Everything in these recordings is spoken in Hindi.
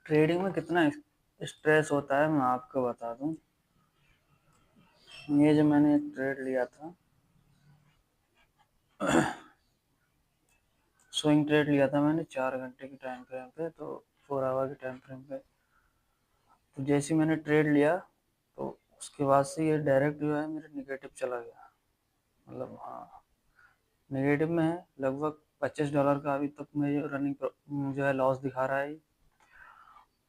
ट्रेडिंग में कितना स्ट्रेस होता है मैं आपको बता दूं। ये जो मैंने एक ट्रेड लिया था, स्विंग ट्रेड लिया था मैंने 4 घंटे की टाइम फ्रेम पे, तो 4 आवर के टाइम फ्रेम पे। तो जैसे ही मैंने ट्रेड लिया तो उसके बाद से ये डायरेक्ट जो है मेरे निगेटिव चला गया। मतलब हाँ, नेगेटिव में है लगभग $25 का अभी तक मुझे रनिंग जो है लॉस दिखा रहा है।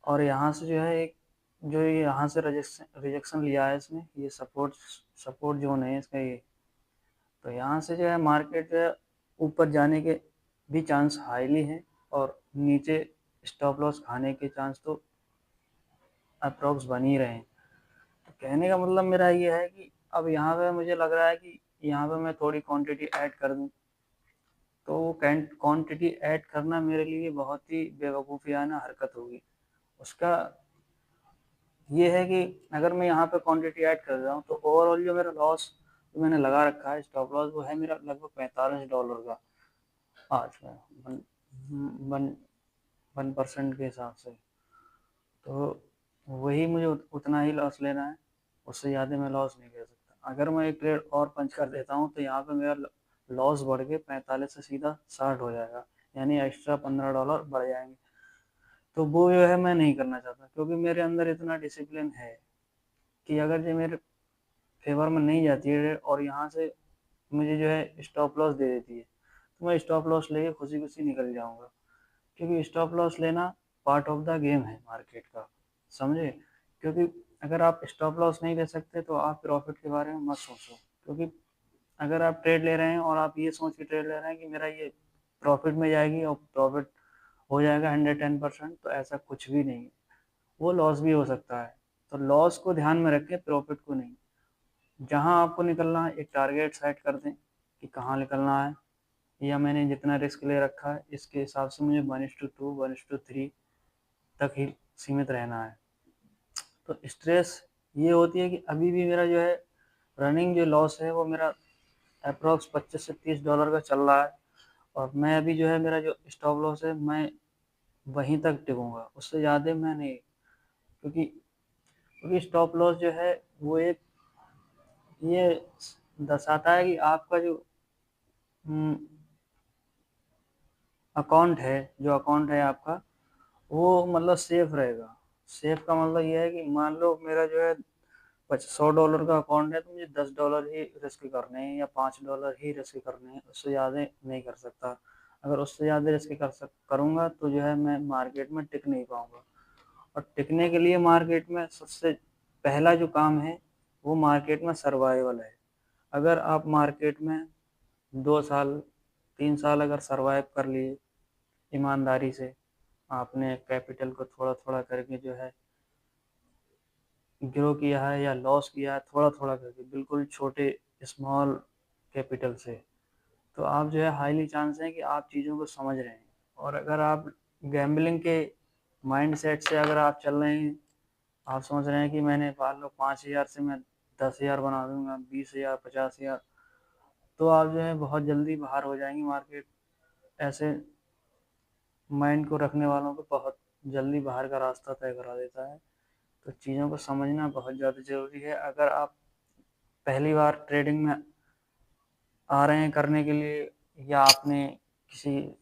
और यहाँ से जो है एक जो ये यहाँ से रिजेक्शन लिया है इसने, ये सपोर्ट सपोर्ट जोन है इसका ये। तो यहाँ से जो है मार्केट जो है ऊपर जाने के भी चांस हाईली हैं, और नीचे स्टॉप लॉस खाने के चांस तो अप्रॉक्स बन ही रहे हैं। तो कहने का मतलब मेरा ये है कि अब यहाँ पे मुझे लग रहा है कि यहाँ पे मैं थोड़ी क्वांटिटी ऐड कर दूँ, तो वो क्वांटिटी ऐड करना मेरे लिए बहुत ही बेवकूफ़ियाना हरकत होगी। उसका ये है कि अगर मैं यहाँ पे क्वांटिटी ऐड कर रहा हूँ तो ओवरऑल जो मेरा लॉस जो मैंने लगा रखा है स्टॉप लॉस, वो है मेरा लगभग $45 का आज में, वन वन 1% के हिसाब से। तो वही मुझे उतना ही लॉस लेना है, उससे ज़्यादा मैं लॉस नहीं ले सकता। अगर मैं एक ट्रेड और पंच कर देता हूँ तो यहाँ पे मेरा लॉस बढ़ के 45 से सीधा 60 हो जाएगा, यानी एक्स्ट्रा $15 बढ़ जाएंगे। तो वो जो है मैं नहीं करना चाहता, क्योंकि मेरे अंदर इतना डिसिप्लिन है कि अगर जो मेरे फेवर में नहीं जाती है और यहाँ से मुझे जो है स्टॉप लॉस दे देती है, तो मैं स्टॉप लॉस लेके खुशी खुशी निकल जाऊँगा। क्योंकि स्टॉप लॉस लेना पार्ट ऑफ द गेम है मार्केट का, समझे। क्योंकि अगर आप स्टॉप लॉस नहीं ले सकते तो आप प्रॉफिट के बारे में मत सोचो। क्योंकि अगर आप ट्रेड ले रहे हैं और आप ये सोच के ट्रेड ले रहे हैं कि मेरा ये प्रॉफिट में जाएगी और प्रॉफिट हो जाएगा 110%, तो ऐसा कुछ भी नहीं है, वो लॉस भी हो सकता है। तो लॉस को ध्यान में रखें, प्रॉफिट को नहीं। जहाँ आपको निकलना है एक टारगेट सेट कर दें कि कहाँ निकलना है, या मैंने जितना रिस्क ले रखा है इसके हिसाब से मुझे 1:2 1:3 तक ही सीमित रहना है। तो स्ट्रेस ये होती है कि अभी भी मेरा जो है रनिंग जो लॉस है वो मेरा अप्रॉक्स $25 से $30 का चल रहा है, और मैं अभी जो है मेरा जो स्टॉप लॉस है मैं वहीं तक टिकूंगा, उससे ज़्यादा मैं नहीं। क्योंकि क्योंकि स्टॉप लॉस जो है वो एक ये दर्शाता है कि आपका जो अकाउंट है आपका, वो मतलब सेफ रहेगा। सेफ का मतलब ये है कि मान लो मेरा जो है $100 का अकाउंट है, तो मुझे $10 ही रिस्क करने हैं या $5 ही रिस्क करने हैं, उससे ज़्यादा नहीं कर सकता। अगर उससे ज़्यादा रिस्क करूँगा तो जो है मैं मार्केट में टिक नहीं पाऊँगा। और टिकने के लिए मार्केट में सबसे पहला जो काम है वो मार्केट में सर्वाइवल है। अगर आप मार्केट में 2 साल 3 साल अगर सर्वाइव कर लिए ईमानदारी से, आपने कैपिटल को थोड़ा थोड़ा करके जो है ग्रो किया है या लॉस किया है थोड़ा थोड़ा करके, बिल्कुल छोटे स्मॉल कैपिटल से, तो आप जो है हाईली चांस है कि आप चीज़ों को समझ रहे हैं। और अगर आप गैम्बलिंग के माइंड सेट से अगर आप चल रहे हैं, आप समझ रहे हैं कि मैंने मान लो 5,000 से मैं 10,000 बना दूंगा, 20,000 50,000, तो आप जो है बहुत जल्दी बाहर हो जाएंगे मार्केट। ऐसे माइंड को रखने वालों को बहुत जल्दी बाहर का रास्ता तय करा देता है। तो चीज़ों को समझना बहुत ज़्यादा ज़रूरी है। अगर आप पहली बार ट्रेडिंग में आ रहे हैं करने के लिए, या आपने किसी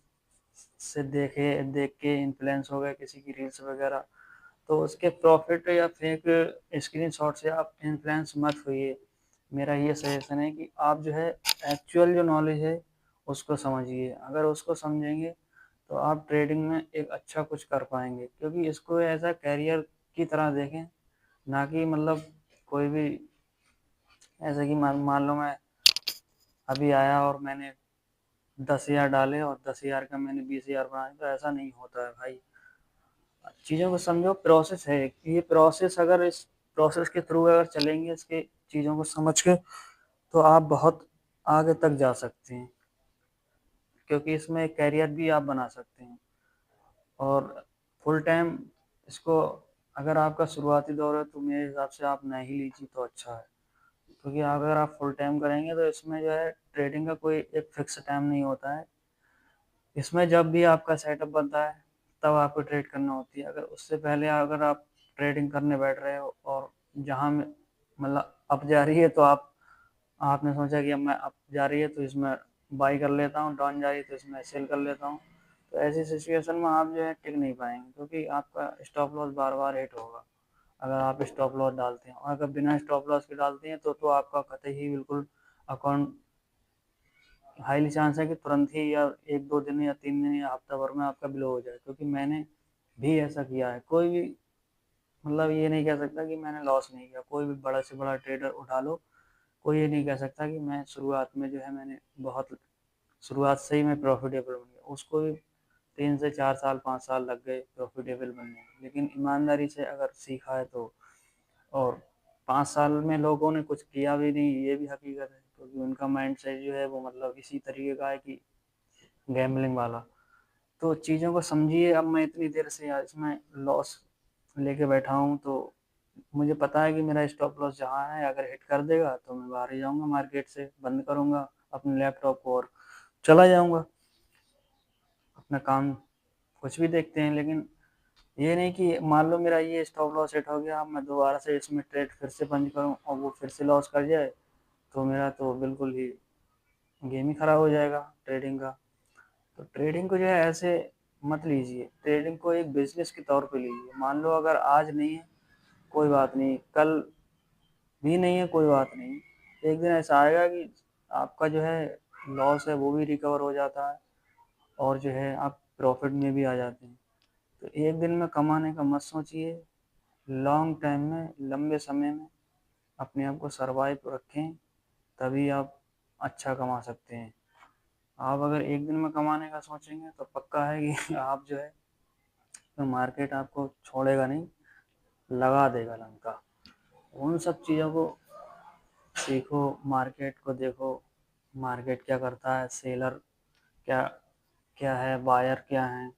से देख के इन्फ्लुएंस हो गए किसी की रील्स वगैरह, तो उसके प्रॉफिट या फेक स्क्रीनशॉट से आप इन्फ्लुएंस मत होइए। मेरा ये सजेशन है कि आप जो है एक्चुअल जो नॉलेज है उसको समझिए। अगर उसको समझेंगे तो आप ट्रेडिंग में एक अच्छा कुछ कर पाएंगे। क्योंकि इसको ऐसा कैरियर की तरह देखें, ना कि मतलब कोई भी ऐसे कि मान लो मैं अभी आया और मैंने 10,000 डाले और 10,000 का मैंने 20,000 बनाए, तो ऐसा नहीं होता है भाई। चीज़ों को समझो, प्रोसेस है ये प्रोसेस। अगर इस प्रोसेस के थ्रू अगर चलेंगे इसके चीज़ों को समझ के, तो आप बहुत आगे तक जा सकते हैं। क्योंकि इसमें एक कैरियर भी आप बना सकते हैं। और फुल टाइम इसको अगर आपका शुरुआती दौर है तो मेरे हिसाब से आप नहीं लीजिए तो अच्छा है। क्योंकि अगर आप फुल टाइम करेंगे तो इसमें जो है ट्रेडिंग का कोई एक फिक्स टाइम नहीं होता है। इसमें जब भी आपका सेटअप बनता है तब आपको ट्रेड करना होती है। अगर उससे पहले अगर आप ट्रेडिंग करने बैठ रहे हो और जहाँ में मतलब अप जा रही है तो आपने सोचा कि अब मैं अप जा रही है तो इसमें बाई कर लेता हूँ, डाउन जा रही है तो इसमें सेल कर लेता हूँ, तो ऐसी सिचुएशन में आप जो है टिक नहीं पाएंगे, क्योंकि आपका स्टॉप लॉस बार बार हिट होगा अगर आप स्टॉप लॉस डालते हैं। और अगर बिना स्टॉप लॉस के डालते हैं तो आपका कतई ही बिल्कुल अकाउंट हाईली चांस है कि तुरंत ही या 1-2 दिन या 3 दिन या हफ्ता भर में आपका ब्लो हो जाए, क्योंकि मैंने भी ऐसा किया है। कोई भी मतलब ये नहीं कह सकता कि मैंने लॉस नहीं किया। कोई भी बड़ा से बड़ा ट्रेडर उठा लो, कोई ये नहीं कह सकता कि मैं शुरुआत में जो है मैंने बहुत शुरुआत से ही मैं प्रॉफिटेबल बन गया। उसको भी 3 से 4 साल 5 साल लग गए प्रॉफिटेबल बनने में, लेकिन ईमानदारी से अगर सीखा है तो। और 5 साल में लोगों ने कुछ किया भी नहीं, ये भी हकीकत है, क्योंकि उनका माइंड सेट जो है वो मतलब इसी तरीके का है कि गैम्बलिंग वाला। तो चीज़ों को समझिए। अब मैं इतनी देर से यार इसमें लॉस लेके बैठा हूँ, तो मुझे पता है कि मेरा स्टॉप लॉस जहाँ है अगर हिट कर देगा तो मैं बाहर ही जाऊँगा, मार्केट से बंद करूँगा अपने लैपटॉप को और चला जाऊँगा अपना काम। कुछ भी देखते हैं, लेकिन ये नहीं कि मान लो मेरा ये स्टॉप लॉस हिट हो गया, अब मैं दोबारा से इसमें ट्रेड फिर से बंद करूँ और वो फिर से लॉस कर जाए, तो मेरा तो बिल्कुल ही गेम ही खराब हो जाएगा ट्रेडिंग का। तो ट्रेडिंग को जो है ऐसे मत लीजिए, ट्रेडिंग को एक बिजनेस के तौर पे लीजिए। मान लो अगर आज नहीं है कोई बात नहीं, कल भी नहीं है कोई बात नहीं, एक दिन ऐसा आएगा कि आपका जो है लॉस है वो भी रिकवर हो जाता है और जो है आप प्रॉफिट में भी आ जाते हैं। तो एक दिन में कमाने का मत सोचिए, लॉन्ग टाइम में लंबे समय में अपने आप को सर्वाइव रखें, तभी आप अच्छा कमा सकते हैं। आप अगर एक दिन में कमाने का सोचेंगे तो पक्का है कि आप जो है तो मार्केट आपको छोड़ेगा नहीं, लगा देगा लंका। उन सब चीज़ों को सीखो, मार्केट को देखो, मार्केट क्या करता है, सेलर क्या क्या है, बायर क्या है,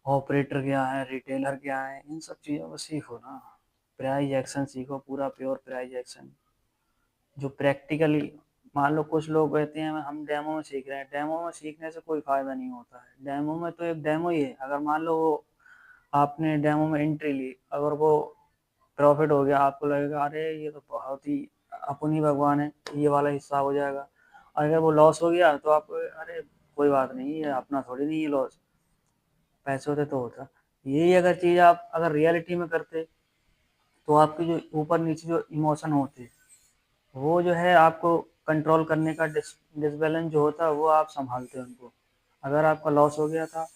ऑपरेटर क्या है, रिटेलर क्या है, इन सब चीज़ों को सीखो ना। प्राइस एक्शन सीखो, पूरा प्योर प्राइस एक्शन जो प्रैक्टिकली। मान लो कुछ लोग कहते हैं हम डेमो में सीख रहे हैं, डेमो में सीखने से कोई फ़ायदा नहीं होता है। डेमो में तो एक डेमो ही है। अगर मान लो वो आपने डेमो में एंट्री ली, अगर वो प्रॉफिट हो गया, आपको लगेगा अरे ये तो बहुत ही अपन ही भगवान है, ये वाला हिस्सा हो जाएगा। और अगर वो लॉस हो गया तो आप अरे कोई बात नहीं, ये अपना थोड़ी नहीं, ये लॉस पैसे होते तो होता। यही अगर चीज़ आप अगर रियलिटी में करते तो आपके जो ऊपर नीचे जो इमोशन होते वो जो है आपको कंट्रोल करने का डिसबैलेंस जो होता है वो आप संभालते उनको। अगर आपका लॉस हो गया था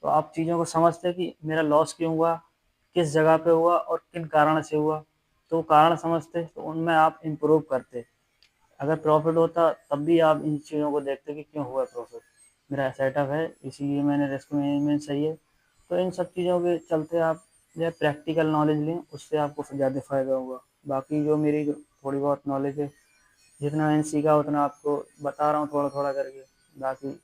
तो आप चीज़ों को समझते कि मेरा लॉस क्यों हुआ, किस जगह पे हुआ और किन कारण से हुआ, तो कारण समझते तो उनमें आप इम्प्रूव करते। अगर प्रॉफिट होता तब भी आप इन चीज़ों को देखते कि क्यों हुआ प्रॉफिट, मेरा सेटअप है इसीलिए मैंने रिस्क मैनेजमेंट सही है। तो इन सब चीज़ों के चलते आप जो है प्रैक्टिकल नॉलेज लें, उससे आपको ज़्यादा फ़ायदा होगा। बाकी जो मेरी थोड़ी बहुत नॉलेज है, जितना मैंने सीखा उतना आपको बता रहा हूँ थोड़ा थोड़ा करके। बाकी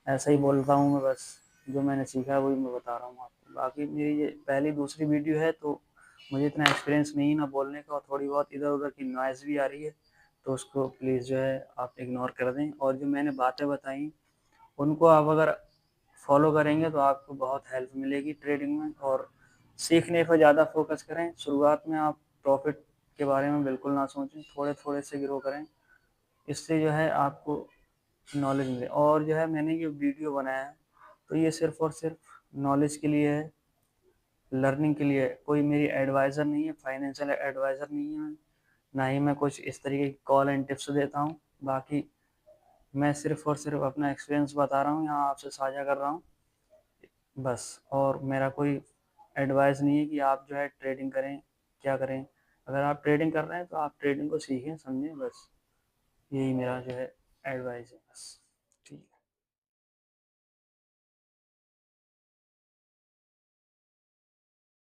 ऐसा ही बोल रहा हूँ मैं, बस जो मैंने सीखा है वही मैं बता रहा हूँ आपको। बाकी मेरी ये पहली दूसरी वीडियो है तो मुझे इतना एक्सपीरियंस नहीं है ना बोलने का, और थोड़ी बहुत इधर उधर की नॉइज़ भी आ रही है, तो उसको प्लीज़ जो है आप इग्नोर कर दें। और जो मैंने बातें बताई उनको आप अगर फॉलो करेंगे तो आपको बहुत हेल्प मिलेगी ट्रेडिंग में। और सीखने पर ज़्यादा फोकस करें। शुरुआत में आप प्रॉफिट के बारे में बिल्कुल ना सोचें, थोड़े थोड़े से ग्रो करें, इससे जो है आपको नॉलेज मिले। और जो है मैंने ये वीडियो बनाया है तो ये सिर्फ़ और सिर्फ नॉलेज के लिए है, लर्निंग के लिए है। कोई मेरी एडवाइज़र नहीं है, फाइनेंशियल एडवाइज़र नहीं है मैं, ना ही मैं कुछ इस तरीके की कॉल एंड टिप्स देता हूँ। बाकी मैं सिर्फ़ और सिर्फ अपना एक्सपीरियंस बता रहा हूँ, यहाँ आपसे साझा कर रहा हूँ बस। और मेरा कोई एडवाइस नहीं है कि आप जो है ट्रेडिंग करें, क्या करें। अगर आप ट्रेडिंग कर रहे हैं तो आप ट्रेडिंग को सीखें, समझें, बस यही मेरा जो है एडवाइस है बस।